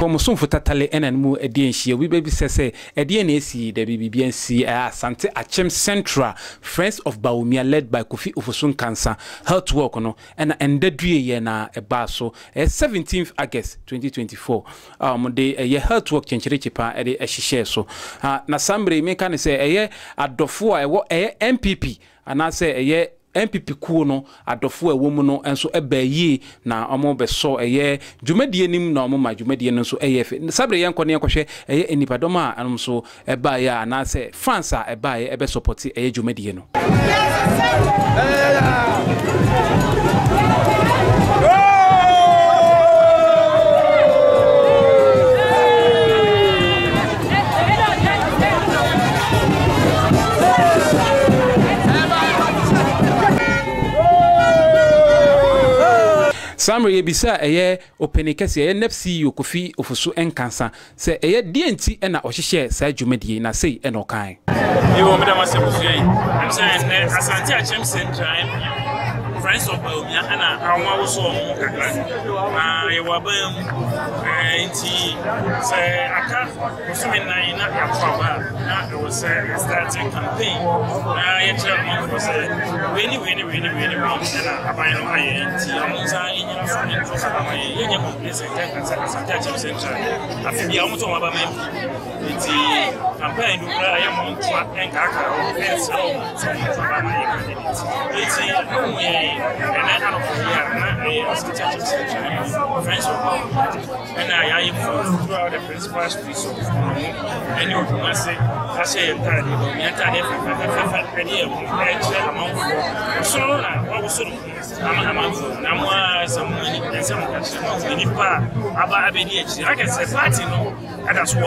Bomusun Futatale NNMU Edienshi, we baby says Edienesi, the BBNC, Asante Achem Central, Friends of Baumia, led by Kofi Ufosun Cancer, Health Work, and ended yena a baso, 17th August 2024. The Health Work change chipa at the Eshishe so. Nasambre me can say a year at Dofua, a MPP, and I say a year. MPP kuno adofo a woman no enso eba na omo be so eye dwumadie nim na omo ma dwumadie no so eye sabre yankone yakohwe eye enipadoma anom so eba ya na se fans a eba ye ebe support eye dwumadie no Samre yebisa eye openikesi eye nepsi Kofi Ofusu enkansa se eye dienti na ohihye sa dwumadie na sei e no kan yo medama sebusu yi am say Asante Achem Central Friends of Baumia ana awon wo so mo kakra ye wabam enti say aka Osumi nan na yakwa na it was starting campaign ye chairman for say we na aban no aye enti amunza enyina so intro sa ye nya complete Asante Achem Central afi ya omo to waba mem enti campaign do ra ye mo ntwa enkaka o fence so waba ma ye candidate enti and I don't know Asante Achem Central friends of and I throughout the principal streets of and you can say I say entirely so what was like I said, party no, and that's what I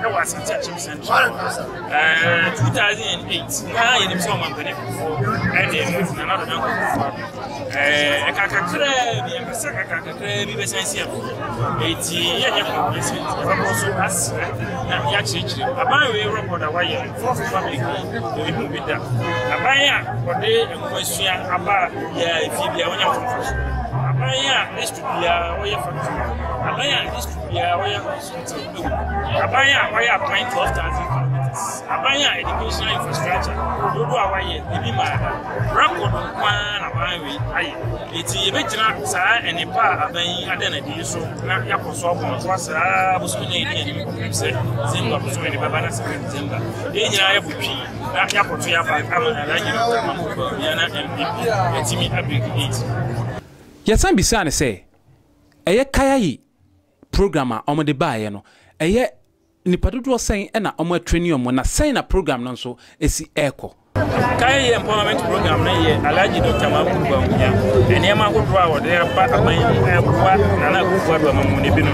was Asante Achem Central 2008. I am someone before and then another number. Kakakre bi empesa kakakre bi besensia eti yenye complacent also as na ya chichiri aban we report that why for public we be that aban ya ode enkwasua aba ya ifibia wonya konfo aban ya next bia wo ye factory aban ya next bia wo ye hospital aban ya wo ye applying 12,000 Abaya education infrastructure dodo awaye ebi ma record kwa na banwe aye eti ebejina saa enipa aban adana di so na yakoso obo so saa busunya edi ni se zimba busunya ni baba na se December enyina ya butwi na yakoto ya ba ama na nyina ma mo ya na MPP etimi abig 8 yasan bisa ne se eye kayayi programmer omo de baaye no eye ni padodo sen na omo training na sen na program no so esi eko Kai empowerment program na ye Alhaji Dr. Mahmoud Bawumia enema godro a wode ba aban ekwa na na godro do mamune bi no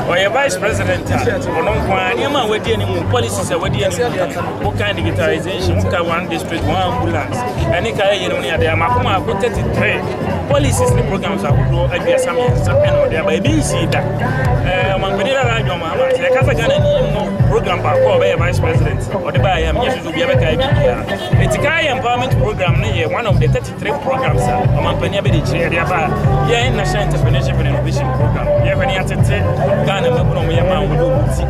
oye vice president ono kwa enema wadi ni mu policies a wadi ni mo kan digitalization mo ka one district one ambulance eni kai ye no ni ade amakoma ko 33 policies ni programs a godro abiasa me sapen o de ba bi si da man bedira radio ma ma se kasa Ghana ni no program ba ko be vice president o de ba ya me yesu bi be kai bi Etikai empowerment program is one of the 33 programs Omampania be the National Entrepreneurship and Innovation Program. You have any attended Ghana Mabron Yama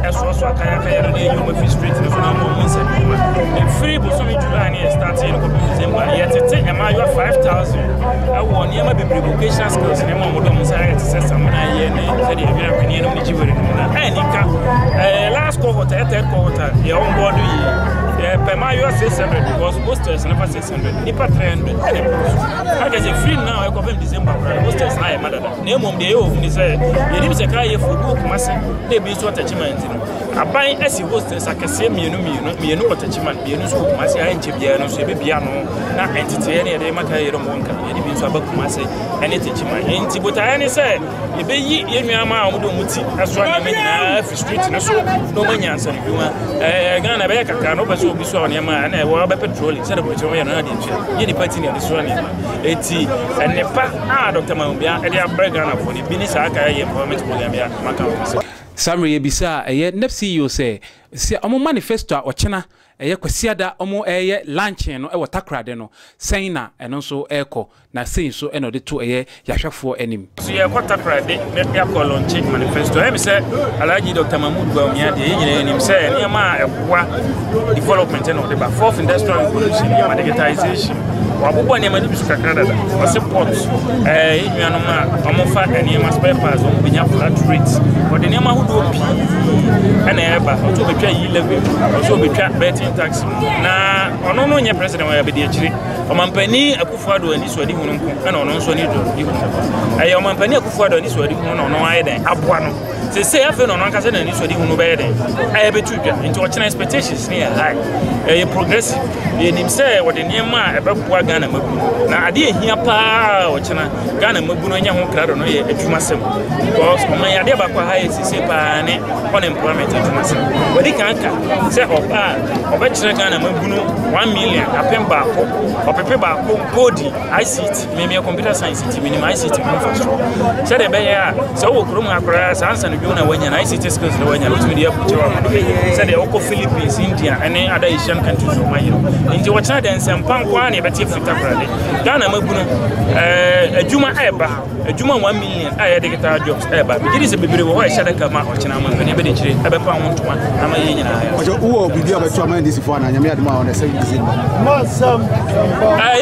as also a Kaya University Street and free Bosom July starting in December. Yet a Maya 5,000. I want Yama be vocational skills and Yama science someone I said you have any last cohort, third cohort, your own body. Pemayo 600 because posters never 600. Nipa 300. I can say free now. I come in December. Posters na mother. Name of the year ni say. Yeni se kai for book mase. They be so attachment. Abai esi posters akese mienu attachment. Mienu so mase ai nchebia no so be bia no na entity ne de maka yero monka. Yeni bi so abaku mase. Any attachment. Enti bota ni say e be yi yenuama omudo muti aso na nyina free street no so no manya answer duma. Ghana be kaka no be so bi so na na we be petrol say the petrol na dey twa ye the party na dey so na eti enepa Dr. Mahmoud e dey abeg Ghana for the business aka ye empowerment program ya maka Samre yebisa eye nepsi yo say omo manifesto a ochena eye kwasiada omo eye lunch no e watakrade no sen na eno so eko na sen so eno de to eye yahwefo anim so ye kwatakrade me ya ko launch manifesto e mi say Alhaji Dr. Mahmood Bawumia de nyina anim say ne ma ekwa development no de ba fourth industrial revolution ya digitization wabubo ne ma di bisu kakra dada o support nnuano ma omo fa ne ma spare parts o binya flat rate o de ne ma hudo pi ana eba o to betwa yi level o so betwa betting tax na ono no nye president wa be de akire o mampani Akufo-Addo ani so adi hunu nko na ono nso ani do di hunu o mampani Akufo-Addo ani so adi hunu na ono aye den aboa no se afa no nka se na ani so adi hunu be den aye betu dwa into o china expectations ne high progressive ye nim se wo de ne ma ebeboa Ghana mabu na ade ehia pa o china Ghana mabu no nya ho krado no ye adwuma sem because o man ade ba kwa high sisi pa ne unemployment adwuma sem wodi kanka se oba chira Ghana mabu no 1 million apemba ko opepe ba ko kodi ICT me computer science minimum ICT infrastructure se de be ya se wo krom akora sansa no na wanya na ICT skills no wanya no media kuchewa se de oko Philippines India and other Asian countries o mayiro nti wo china den sempan kwa na beti fita krade Ghana mabu no adwuma eba adwuma 1 million aye digital jobs eba bigiri se bibire wo hye daka ma o china man ne be de chire ebe pa won toma ama ye nyina ya ojo uwo bibia betu ama ndisi fo na nyame adema on the same disease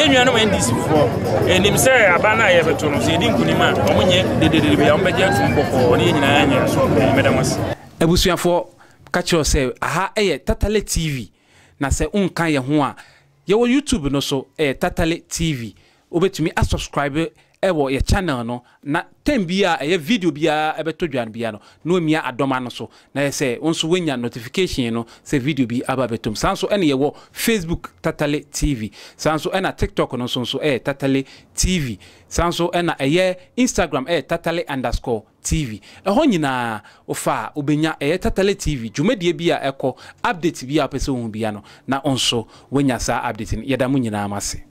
enwanu ma ndisi fo enim se abana ye betu no se di nkunima omunye dedede be ya ombeje tumboko ne nyina ya nya so medamas abusuafo kacho se aha eye Tatale TV na se unkan ye ho a ye wo YouTube no so Tatale TV obetumi a subscribe ewo ye channel no na tembia eye video bia ebeto dwan bia no emia adoma no so na ye se onso wenya notification no se video bi aba betum sanso ene ye wo Facebook Tatale TV sanso ena TikTok no so Tatale TV sanso ena eye Instagram Tatale_TV eho nyina ofa obenya Tatale TV dwumadie bia eko update bia pese hu bia no na onso wenya sa update yeda mu nyina amase